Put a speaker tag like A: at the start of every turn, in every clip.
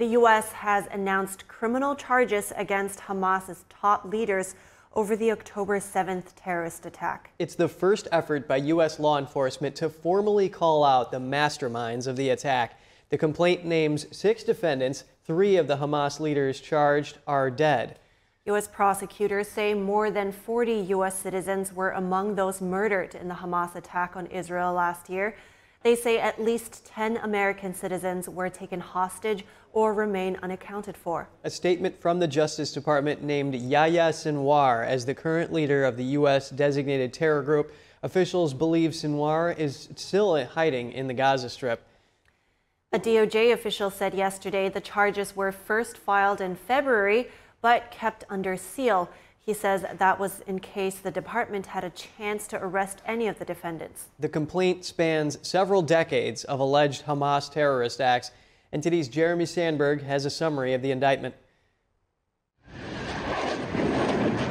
A: The U.S. has announced criminal charges against Hamas's top leaders over the October 7th terrorist attack.
B: It's the first effort by U.S. law enforcement to formally call out the masterminds of the attack. The complaint names 6 defendants. 3 of the Hamas leaders charged are dead.
A: U.S. prosecutors say more than 40 U.S. citizens were among those murdered in the Hamas attack on Israel last year. They say at least 10 American citizens were taken hostage or remain unaccounted for.
B: A statement from the Justice Department named Yahya Sinwar as the current leader of the U.S. designated terror group. Officials believe Sinwar is still hiding in the Gaza Strip.
A: A DOJ official said yesterday the charges were first filed in February but kept under seal. He says that was in case the department had a chance to arrest any of the defendants.
B: The complaint spans several decades of alleged Hamas terrorist acts. And today's Jeremy Sandberg has a summary of the indictment.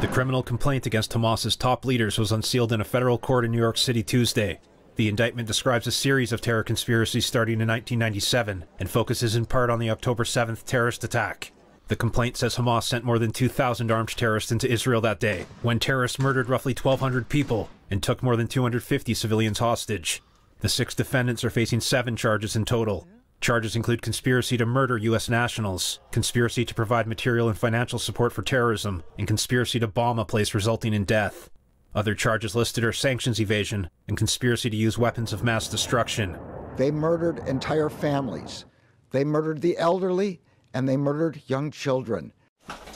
C: The criminal complaint against Hamas's top leaders was unsealed in a federal court in New York City Tuesday. The indictment describes a series of terror conspiracies starting in 1997 and focuses in part on the October 7th terrorist attack. The complaint says Hamas sent more than 2,000 armed terrorists into Israel that day, when terrorists murdered roughly 1,200 people and took more than 250 civilians hostage. The 6 defendants are facing 7 charges in total. Charges include conspiracy to murder U.S. nationals, conspiracy to provide material and financial support for terrorism, and conspiracy to bomb a place resulting in death. Other charges listed are sanctions evasion and conspiracy to use weapons of mass destruction.
D: They murdered entire families. They murdered the elderly, and they murdered young children.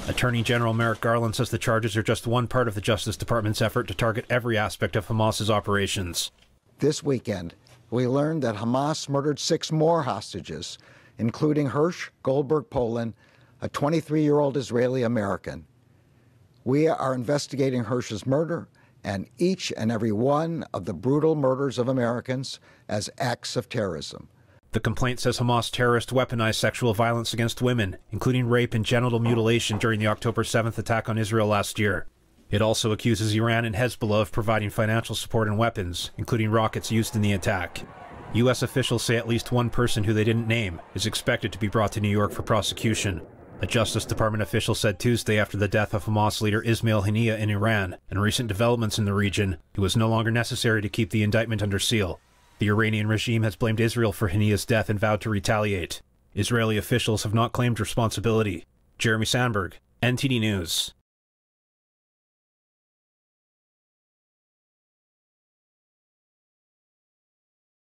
C: Attorney General Merrick Garland says the charges are just one part of the Justice Department's effort to target every aspect of Hamas's operations.
D: This weekend, we learned that Hamas murdered 6 more hostages, including Hirsch Goldberg Poland, a 23-year-old Israeli American. We are investigating Hirsch's murder and each and every one of the brutal murders of Americans as acts of terrorism.
C: The complaint says Hamas terrorists weaponized sexual violence against women, including rape and genital mutilation during the October 7th attack on Israel last year. It also accuses Iran and Hezbollah of providing financial support and weapons, including rockets used in the attack. U.S. officials say at least one person who they didn't name is expected to be brought to New York for prosecution. A Justice Department official said Tuesday after the death of Hamas leader Ismail Haniyeh in Iran and recent developments in the region, it was no longer necessary to keep the indictment under seal. The Iranian regime has blamed Israel for Haniyeh's death and vowed to retaliate. Israeli officials have not claimed responsibility. Jeremy Sandberg, NTD News.